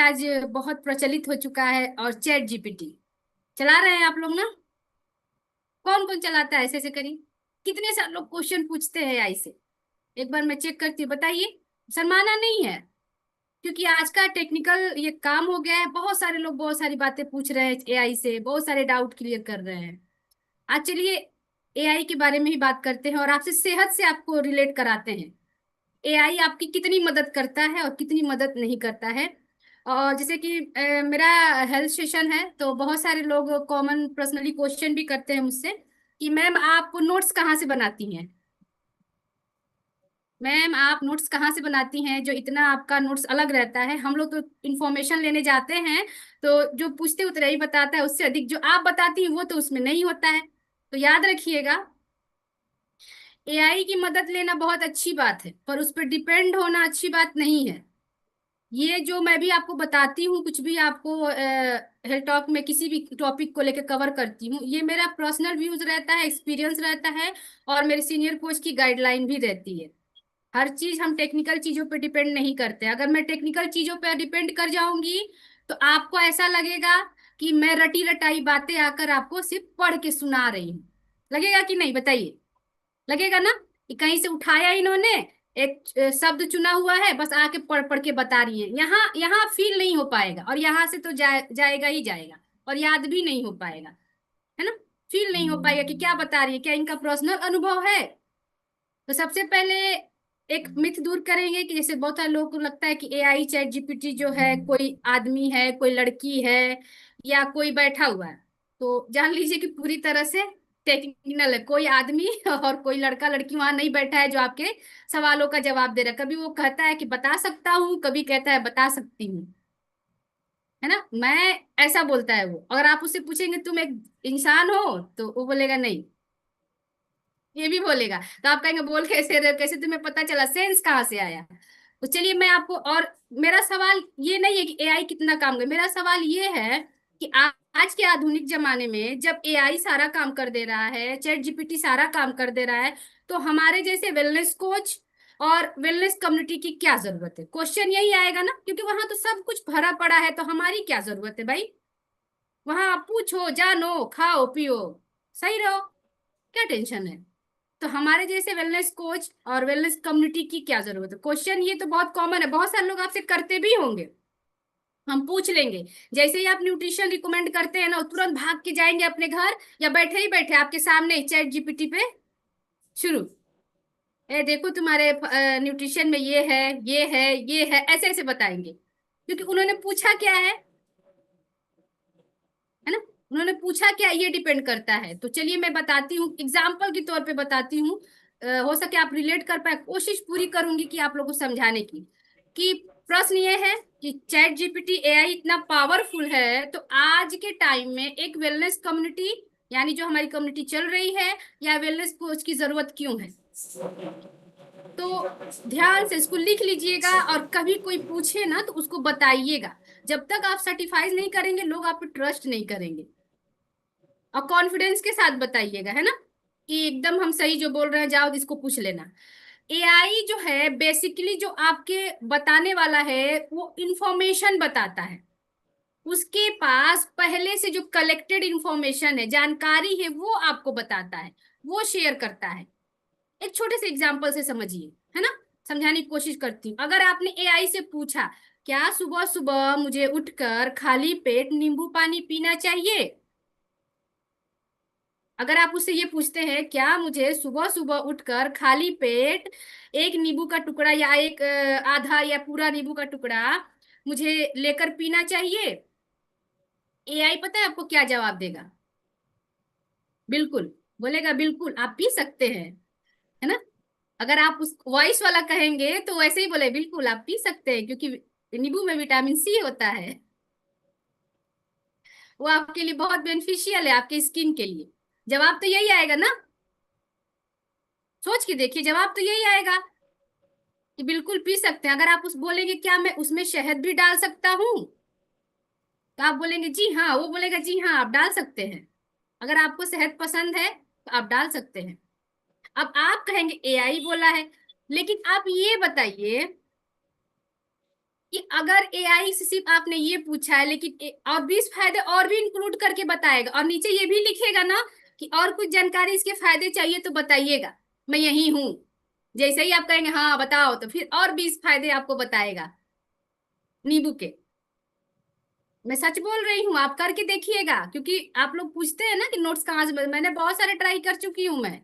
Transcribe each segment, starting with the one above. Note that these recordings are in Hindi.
आज बहुत प्रचलित हो चुका है और चैट जीपीटी चला रहे हैं आप लोग ना। कौन कौन चलाता है ऐसे ऐसे करिए। कितने सारे लोग क्वेश्चन पूछते हैं एआई से। एक बार मैं चेक करती हूँ, बताइए। शर्माना नहीं है, क्योंकि आज का टेक्निकल ये काम हो गया है। बहुत सारे लोग बहुत सारी बातें पूछ रहे हैं एआई से, बहुत सारे डाउट क्लियर कर रहे हैं। आज चलिए एआई के बारे में ही बात करते हैं और आपसे सेहत से आपको रिलेट कराते हैं। एआई आपकी कितनी मदद करता है और कितनी मदद नहीं करता है। और जैसे कि मेरा हेल्थ सेशन है, तो बहुत सारे लोग कॉमन पर्सनली क्वेश्चन भी करते हैं मुझसे कि मैम आप नोट्स कहाँ से बनाती हैं। मैम आप नोट्स कहाँ से बनाती हैं जो इतना आपका नोट्स अलग रहता है। हम लोग तो इंफॉर्मेशन लेने जाते हैं, तो जो पूछते उतना ही बताता है, उससे अधिक जो आप बताती हैं वो तो उसमें नहीं होता है। तो याद रखिएगा, एआई की मदद लेना बहुत अच्छी बात है, पर उस पर डिपेंड होना अच्छी बात नहीं है। ये जो मैं भी आपको बताती हूँ, कुछ भी आपको हेल्थ टॉक में किसी भी टॉपिक को लेकर कवर करती हूँ, ये मेरा पर्सनल व्यूज रहता है, एक्सपीरियंस रहता है, और मेरे सीनियर कोच की गाइडलाइन भी रहती है। हर चीज हम टेक्निकल चीजों पे डिपेंड नहीं करते। अगर मैं टेक्निकल चीजों पे डिपेंड कर जाऊंगी तो आपको ऐसा लगेगा कि मैं रटी रटाई बातें आकर आपको सिर्फ पढ़ के सुना रही हूँ। लगेगा कि नहीं, बताइए। लगेगा ना कि कहीं से उठाया इन्होंने, एक शब्द चुना हुआ है, बस आके पढ़ पढ़ के बता रही है। यहाँ यहाँ फील नहीं हो पाएगा, और यहाँ से तो जाएगा ही जाएगा, और याद भी नहीं हो पाएगा, है ना। फील नहीं हो पाएगा कि क्या बता रही है, क्या इनका पर्सनल अनुभव है। तो सबसे पहले एक मिथ दूर करेंगे कि जैसे बहुत सारे लोगों को लगता है कि एआई चैट जीपीटी जो है कोई आदमी है, कोई लड़की है, या कोई बैठा हुआ है। तो जान लीजिए कि पूरी तरह से टेक्निकल है। कोई आदमी और कोई लड़का लड़की वहां नहीं बैठा है जो आपके सवालों का जवाब दे रहा है। कभी वो कहता है कि बता सकता हूँ, कभी कहता है बता सकती हूँ, है ना। मैं ऐसा बोलता है वो। अगर आप उससे पूछेंगे तुम एक इंसान हो, तो वो बोलेगा नहीं। ये भी बोलेगा, तो आप कहेंगे बोल कैसे रहे हो, कैसे तुम्हें पता चला, सेंस कहाँ से आया। तो चलिए मैं आपको, और मेरा सवाल ये नहीं है कि एआई कितना काम करे। मेरा सवाल ये है कि आज के आधुनिक जमाने में जब एआई सारा काम कर दे रहा है, चैट जीपीटी सारा काम कर दे रहा है, तो हमारे जैसे वेलनेस कोच और वेलनेस कम्युनिटी की क्या जरूरत है। क्वेश्चन यही आएगा ना, क्योंकि वहां तो सब कुछ भरा पड़ा है, तो हमारी क्या जरूरत है भाई। वहां आप पूछो, जानो, खाओ पियो, सही रहो, क्या टेंशन है। तो हमारे जैसे वेलनेस कोच और वेलनेस कम्युनिटी की क्या जरूरत है। क्वेश्चन ये तो बहुत कॉमन है, बहुत सारे लोग आपसे करते भी होंगे। हम पूछ लेंगे। जैसे ही आप न्यूट्रिशन रिकमेंड करते हैं ना, वो तुरंत भाग के जाएंगे अपने घर, या बैठे ही बैठे आपके सामने चैट जीपीटी पे शुरू। ए देखो तुम्हारे न्यूट्रिशन में ये है, ये है, ये है, ऐसे ऐसे बताएंगे, क्योंकि उन्होंने पूछा क्या है ना। उन्होंने पूछा क्या, ये डिपेंड करता है। तो चलिए मैं बताती हूँ, एग्जाम्पल के तौर पे बताती हूँ। हो सके आप रिलेट कर पाए, कोशिश पूरी करूंगी कि आप लोगों को समझाने की। कि प्रश्न ये है कि चैट जीपीटी एआई इतना पावरफुल है, तो आज के टाइम में एक वेलनेस कम्युनिटी, यानी जो हमारी कम्युनिटी चल रही है, या वेलनेस कोच की जरूरत क्यों है। तो ध्यान से इसको लिख लीजिएगा, और कभी कोई पूछे ना तो उसको बताइएगा। जब तक आप सर्टिफाइज नहीं करेंगे, लोग आप पे ट्रस्ट नहीं करेंगे। और कॉन्फिडेंस के साथ बताइएगा, है ना, कि एकदम हम सही जो बोल रहे हैं, जाओ इसको पूछ लेना। एआई जो है बेसिकली जो आपके बताने वाला है, वो इंफॉर्मेशन बताता है। उसके पास पहले से जो कलेक्टेड इंफॉर्मेशन है, जानकारी है, वो आपको बताता है, वो शेयर करता है। एक छोटे से एग्जाम्पल से समझिए, है ना। समझाने की कोशिश करती हूँ। अगर आपने एआई से पूछा क्या सुबह सुबह मुझे उठकर खाली पेट नींबू पानी पीना चाहिए। अगर आप उससे ये पूछते हैं क्या मुझे सुबह सुबह उठकर खाली पेट एक नींबू का टुकड़ा, या एक आधा या पूरा नींबू का टुकड़ा मुझे लेकर पीना चाहिए, एआई पता है आपको क्या जवाब देगा। बिल्कुल। बोलेगा बिल्कुल आप पी सकते हैं, है ना। अगर आप उस वॉइस वाला कहेंगे तो वैसे ही बोले बिल्कुल आप पी सकते हैं, क्योंकि नींबू में विटामिन सी होता है। वो आपके लिए बहुत बेनिफिशियल है, आपके स्किन के लिए। जवाब तो यही आएगा ना। सोच के देखिए, जवाब तो यही आएगा कि बिल्कुल पी सकते हैं। अगर आप उस बोलेंगे क्या मैं उसमें शहद भी डाल सकता हूँ, तो आप बोलेंगे जी हाँ, वो बोलेगा जी हाँ आप डाल सकते हैं। अगर आपको शहद पसंद है तो आप डाल सकते हैं। अब आप कहेंगे एआई बोला है, लेकिन आप ये बताइए कि अगर एआई से सिर्फ आपने ये पूछा है, लेकिन और 20 फायदे और भी इंक्लूड करके बताएगा, और नीचे ये भी लिखेगा ना कि और कुछ जानकारी इसके फायदे चाहिए तो बताइएगा, मैं यही हूं। जैसे ही आप कहेंगे हाँ बताओ, तो फिर और 20 फायदे आपको बताएगा नींबू के। मैं सच बोल रही हूँ, आप करके देखिएगा, क्योंकि आप लोग पूछते हैं ना कि नोट्स कहाँ से मैंने बहुत सारे ट्राई कर चुकी हूँ मैं।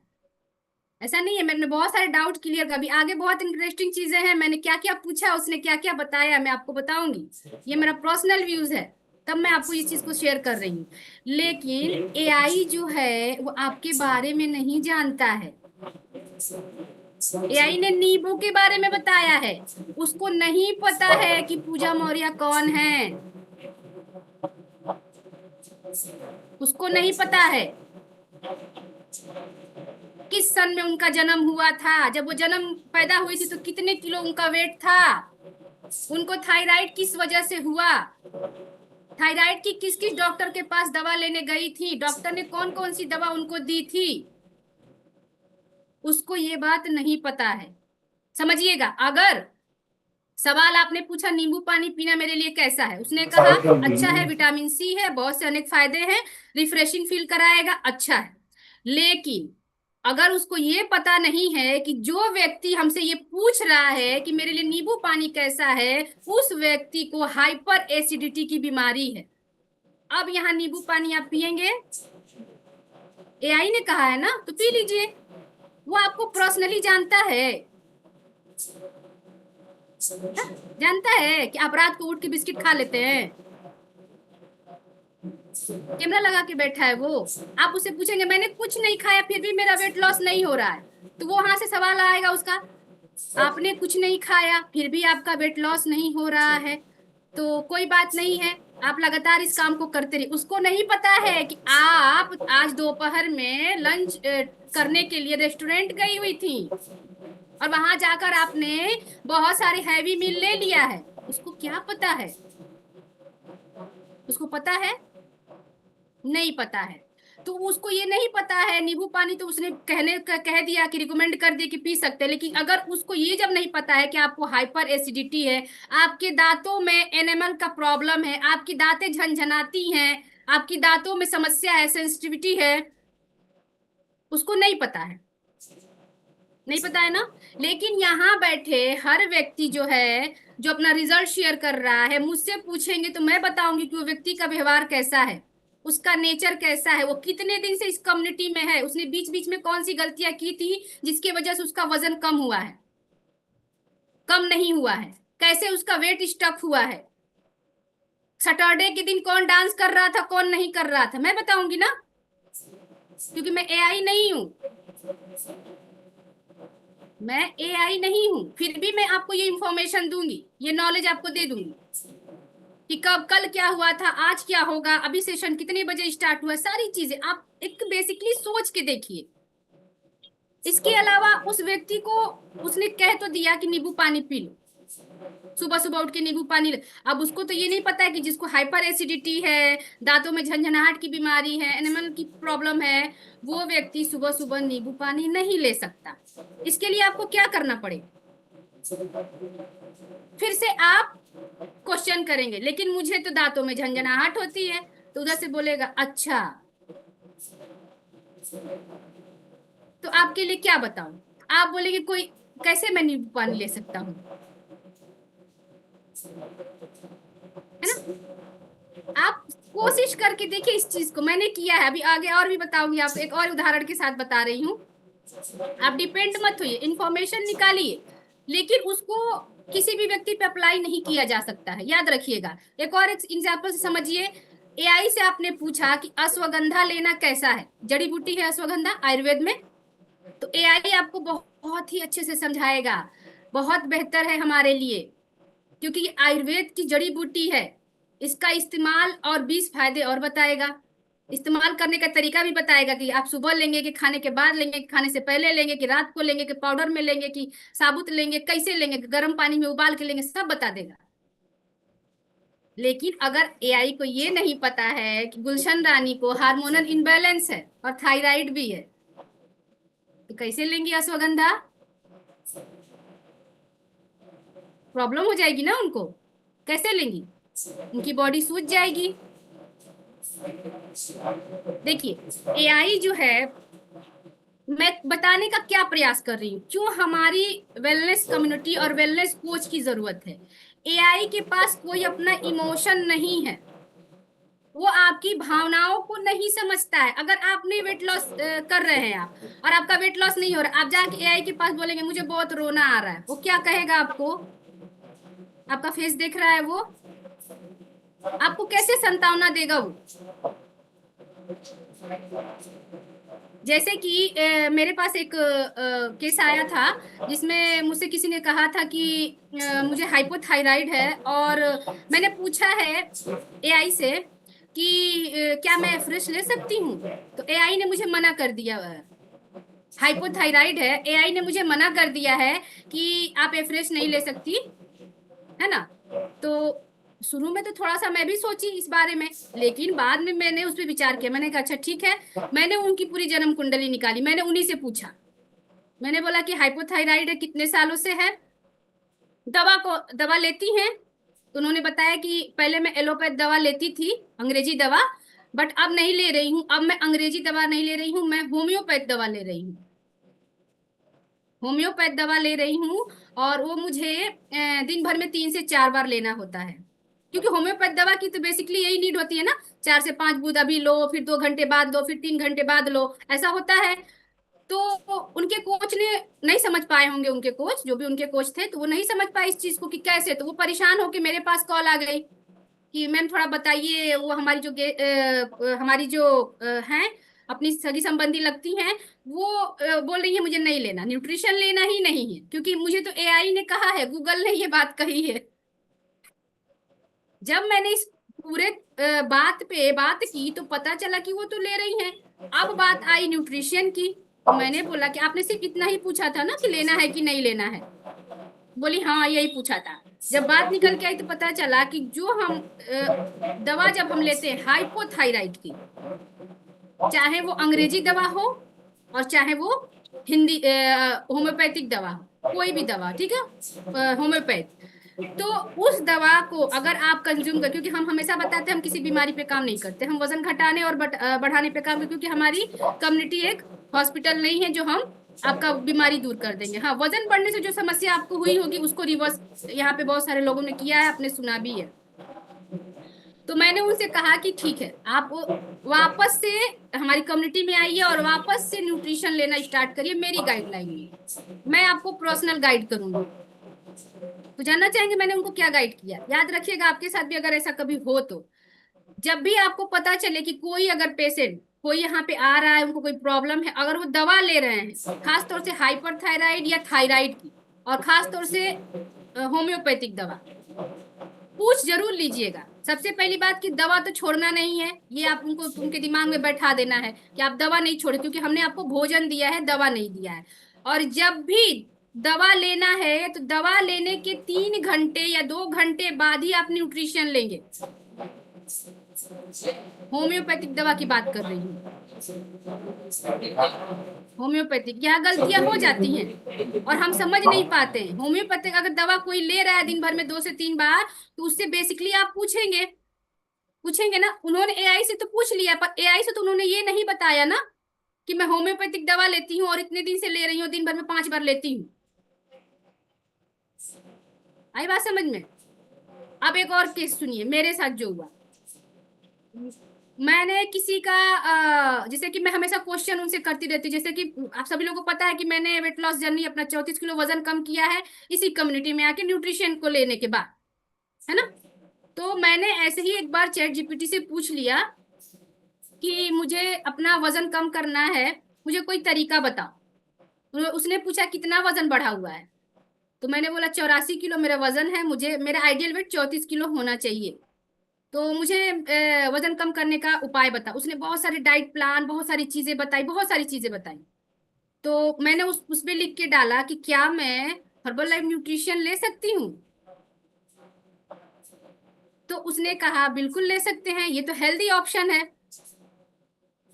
ऐसा नहीं है, मैंने बहुत सारे डाउट क्लियर कर, अभी आगे बहुत इंटरेस्टिंग चीजें हैं, मैंने क्या क्या पूछा, उसने क्या क्या बताया, मैं आपको बताऊंगी। ये मेरा पर्सनल व्यूज है, तब मैं आपको इस चीज को शेयर कर रही हूँ। लेकिन एआई जो है वो आपके बारे में नहीं जानता है। एआई ने नींबू के बारे में बताया है, उसको नहीं पता है कि पूजा मौर्य कौन है, उसको नहीं पता है किस सन में उनका जन्म हुआ था, जब वो जन्म पैदा हुई थी तो कितने किलो उनका वेट था, उनको थायराइड किस वजह से हुआ, थायराइड की किस किस डॉक्टर के पास दवा लेने गई थी, डॉक्टर ने कौन कौन सी दवा उनको दी थी, उसको ये बात नहीं पता है। समझिएगा, अगर सवाल आपने पूछा नींबू पानी पीना मेरे लिए कैसा है, उसने कहा अच्छा है, विटामिन सी है, बहुत से अनेक फायदे हैं, रिफ्रेशिंग फील कराएगा, अच्छा है। लेकिन अगर उसको ये पता नहीं है कि जो व्यक्ति हमसे ये पूछ रहा है कि मेरे लिए नींबू पानी कैसा है, उस व्यक्ति को हाइपर एसिडिटी की बीमारी है, अब यहाँ नींबू पानी आप पियेंगे? एआई ने कहा है ना तो पी लीजिए, वो आपको पर्सनली जानता है। हाँ, जानता है कि आप रात को उठ के बिस्किट खा लेते हैं, कैमरा लगा के बैठा है वो। आप उससे पूछेंगे मैंने कुछ नहीं खाया फिर भी मेरा वेट लॉस नहीं हो रहा है, तो वो वहां से सवाल आएगा उसका, आपने कुछ नहीं खाया फिर भी आपका वेट लॉस नहीं हो रहा है, तो कोई बात नहीं है, आप लगातार इस काम को करते रहिए। उसको नहीं पता है कि आप आज दोपहर में लंच करने के लिए रेस्टोरेंट गई हुई थी, और वहां जाकर आपने बहुत सारे हैवी मील ले लिया है, उसको क्या पता है? उसको पता है? नहीं पता है। तो उसको ये नहीं पता है, नींबू पानी तो उसने कह दिया कि रिकमेंड कर दिया कि पी सकते हैं, लेकिन अगर उसको ये जब नहीं पता है कि आपको हाइपर एसिडिटी है, आपके दांतों में एनेमल का प्रॉब्लम है, आपकी दांतें झनझनाती हैं, आपकी दांतों में समस्या है, सेंसिटिविटी है, उसको नहीं पता है। नहीं पता है ना। लेकिन यहाँ बैठे हर व्यक्ति जो है, जो अपना रिजल्ट शेयर कर रहा है, मुझसे पूछेंगे तो मैं बताऊंगी कि वो व्यक्ति का व्यवहार कैसा है, उसका नेचर कैसा है, वो कितने दिन से इस कम्युनिटी में है, उसने बीच बीच में कौन सी गलतियां की थी जिसकी वजह से उसका वजन कम हुआ है, कम नहीं हुआ है, कैसे उसका वेट स्टक हुआ है, सैटरडे के दिन कौन डांस कर रहा था कौन नहीं कर रहा था, मैं बताऊंगी ना, क्योंकि मैं एआई नहीं हूं। मैं एआई नहीं हूं, फिर भी मैं आपको ये इंफॉर्मेशन दूंगी, ये नॉलेज आपको दे दूंगी कि कब कल क्या हुआ था, आज क्या होगा, अभी सेशन कितने बजे स्टार्ट हुआ, सारी चीजें आप एक बेसिकली सोच के देखिए। इसके अलावा उस व्यक्ति को उसने कह तो दिया कि नींबू पानी पी लो, सुबह सुबह उठ के नींबू पानी अब उसको तो ये नहीं पता है कि जिसको हाइपर एसिडिटी है, दांतों में झंझनाहट की बीमारी है, एनिमल की प्रॉब्लम है, वो व्यक्ति सुबह सुबह नींबू पानी नहीं ले सकता। इसके लिए आपको क्या करना पड़ेगा? फिर से आप क्वेश्चन करेंगे लेकिन मुझे तो दांतों में झंझनाहट होती है, तो उधर से बोलेगा अच्छा, तो आपके लिए क्या बताऊं? आप बोलेंगे कोई, कैसे मैं नींबू पानी ले सकता हूँ, है ना। आप कोशिश करके देखिए इस चीज को, मैंने किया है, अभी आगे और भी बताऊंगी, आप एक और उदाहरण के साथ बता रही हूँ। आप डिपेंड मत होइए, इंफॉर्मेशन निकालिए, लेकिन उसको किसी भी व्यक्ति पे अप्लाई नहीं किया जा सकता है, याद रखिएगा। एक और एग्जाम्पल से समझिए। एआई से आपने पूछा कि अश्वगंधा लेना कैसा है, जड़ी बूटी है अश्वगंधा आयुर्वेद में, तो एआई आपको बहुत ही अच्छे से समझाएगा, बहुत बेहतर है हमारे लिए, क्योंकि ये आयुर्वेद की जड़ी बूटी है। इसका इस्तेमाल और 20 फायदे और बताएगा, इस्तेमाल करने का तरीका भी बताएगा कि आप सुबह लेंगे कि खाने के बाद लेंगे कि खाने से पहले लेंगे कि रात को लेंगे कि पाउडर में लेंगे कि साबुत लेंगे, कैसे लेंगे, गर्म पानी में उबाल के लेंगे, सब बता देगा। लेकिन अगर एआई को ये नहीं पता है कि गुलशन रानी को हार्मोनल इनबैलेंस है और थायराइड भी है, तो कैसे लेंगी अश्वगंधा? प्रॉब्लम हो जाएगी ना उनको। कैसे लेंगी? उनकी बॉडी सूज जाएगी। देखिए एआई जो है, मैं बताने का क्या प्रयास कर रही हूँ, क्यों हमारी वेलनेस कम्युनिटी और वेलनेस कोच की जरूरत है। एआई के पास कोई अपना इमोशन नहीं है, वो आपकी भावनाओं को नहीं समझता है। अगर आपने वेट लॉस कर रहे हैं आप, और आपका वेट लॉस नहीं हो रहा, आप जाके एआई के पास बोलेंगे मुझे बहुत रोना आ रहा है, वो क्या कहेगा आपको? आपका फेस देख रहा है वो, आपको कैसे सांत्वना देगा वो? जैसे कि मेरे पास एक केस आया था, जिसमें मुझसे किसी ने कहा था कि मुझे हाइपोथायराइड है, और मैंने पूछा है एआई से कि क्या मैं फ्रेश ले सकती हूँ? तो एआई ने मुझे मना कर दिया। हाइपोथायराइड है, एआई ने मुझे मना कर दिया है कि आप एफ्रेश नहीं ले सकती, है ना। तो शुरू में तो थोड़ा सा मैं भी सोची इस बारे में, लेकिन बाद में मैंने उस पर विचार किया। मैंने कहा अच्छा ठीक है। मैंने उनकी पूरी जन्म कुंडली निकाली, मैंने उन्हीं से पूछा। मैंने बोला कि हाइपोथायराइड है, कितने सालों से है, दवा लेती हैं? तो उन्होंने बताया कि पहले मैं एलोपैथ दवा लेती थी, अंग्रेजी दवा, बट अब नहीं ले रही हूँ। अब मैं अंग्रेजी दवा नहीं ले रही हूँ, मैं होम्योपैथ दवा ले रही हूँ। होम्योपैथ दवा ले रही हूँ, और वो मुझे दिन भर में 3 से 4 बार लेना होता है। क्योंकि होम्योपैथ दवा की तो बेसिकली यही नीड होती है ना, 4 से 5 बूंद अभी लो, फिर 2 घंटे बाद लो, फिर 3 घंटे बाद लो, ऐसा होता है। तो उनके कोच ने नहीं समझ पाए होंगे, उनके कोच जो भी उनके कोच थे, तो वो नहीं समझ पाए इस चीज को कि कैसे। तो वो परेशान होके मेरे पास कॉल आ गई कि मैम थोड़ा बताइए, वो हमारी हमारी जो हैं, अपनी सगी संबंधी लगती हैं, वो बोल रही है मुझे नहीं लेना, न्यूट्रिशन लेना ही नहीं है, क्योंकि मुझे तो एआई ने कहा है, गूगल ने ये बात कही है। जब मैंने इस पूरे बात पे बात की तो पता चला कि वो तो ले रही हैं। अब बात आई न्यूट्रिशन की, तो मैंने बोला कि आपने सिर्फ इतना ही पूछा था ना कि लेना है कि नहीं लेना है? बोली हाँ यही पूछा था। जब बात निकल के आई तो पता चला कि जो हम दवा जब हम लेते हैं हाइपोथायराइड की, चाहे वो अंग्रेजी दवा हो और चाहे वो हिंदी होम्योपैथिक दवा हो, कोई भी दवा, ठीक है, होम्योपैथ, तो उस दवा को अगर आप कंज्यूम कर, क्योंकि हम हमेशा बताते हैं हम किसी बीमारी पे काम नहीं करते, हम वजन घटाने और बढ़ाने पे काम करते, क्योंकि हमारी कम्युनिटी एक हॉस्पिटल नहीं है जो हम आपका बीमारी दूर कर देंगे। हाँ, वजन बढ़ने से जो समस्या आपको हुई होगी उसको रिवर्स यहाँ पे बहुत सारे लोगों ने किया है, आपने सुना भी है। तो मैंने उनसे कहा कि ठीक है, आप वापस से हमारी कम्युनिटी में आइए और वापस से न्यूट्रिशन लेना स्टार्ट करिए मेरी गाइडलाइन में, मैं आपको पर्सनल गाइड करूंगी। तो जानना चाहेंगे मैंने उनको क्या गाइड किया? याद रखिएगा आपके साथ भी अगर ऐसा कभी हो तो, जब भी आपको पता चले कि कोई अगर पेशेंट कोई यहाँ पे आ रहा है, उनको कोई प्रॉब्लम है, अगर वो दवा ले रहे हैं खास तौर से हाइपरथायराइड या थायराइड की, और खास तौर से होम्योपैथिक दवा, पूछ जरूर लीजिएगा। सबसे पहली बात कि दवा तो छोड़ना नहीं है, ये आप उनको उनके दिमाग में बैठा देना है कि आप दवा नहीं छोड़े, क्योंकि हमने आपको भोजन दिया है, दवा नहीं दिया है। और जब भी दवा लेना है तो दवा लेने के 3 घंटे या 2 घंटे बाद ही आप न्यूट्रिशन लेंगे। होम्योपैथिक दवा की बात कर रही हूँ, होम्योपैथिक यहाँ गलतियां हो जाती हैं और हम समझ नहीं पाते हैं। होम्योपैथिक अगर दवा कोई ले रहा है दिन भर में 2 से 3 बार, तो उससे बेसिकली आप पूछेंगे, पूछेंगे ना। उन्होंने एआई से तो पूछ लिया, पर एआई से तो उन्होंने ये नहीं बताया ना कि मैं होम्योपैथिक दवा लेती हूँ और इतने दिन से ले रही हूँ, दिन भर में 5 बार लेती हूँ। आई बात समझ में? अब एक और केस सुनिए मेरे साथ जो हुआ। मैंने किसी का जैसे कि मैं हमेशा क्वेश्चन उनसे करती रहती हूँ, जैसे कि आप सभी लोगों को पता है कि मैंने वेट लॉस जर्नी अपना 34 किलो वजन कम किया है इसी कम्युनिटी में आके न्यूट्रिशन को लेने के बाद, है ना। तो मैंने ऐसे ही एक बार चैट जीपीटी से पूछ लिया कि मुझे अपना वजन कम करना है, मुझे कोई तरीका बताओ। उसने पूछा कितना वजन बढ़ा हुआ है, तो मैंने बोला 84 किलो मेरा वजन है, मुझे मेरा आइडियल वेट 34 किलो होना चाहिए, तो मुझे वजन कम करने का उपाय बता। उसने बहुत सारे डाइट प्लान, बहुत सारी चीजें बताई, बहुत सारी चीजें बताई। तो मैंने उसमें लिख के डाला कि क्या मैं हर्बल लाइफ न्यूट्रिशन ले सकती हूँ? तो उसने कहा बिल्कुल ले सकते हैं, ये तो हेल्दी ऑप्शन है,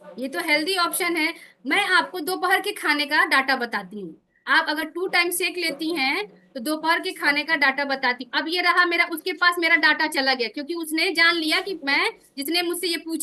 ये तो हेल्दी ऑप्शन है। मैं आपको दोपहर के खाने का डाटा बताती हूँ। आप अगर 2 टाइम शेक लेती हैं तो दोपहर के खाने का डाटा बताती हूँ। अब ये रहा मेरा, उसके पास मेरा डाटा चला गया, क्योंकि उसने जान लिया कि मैं, जिसने मुझसे ये पूछा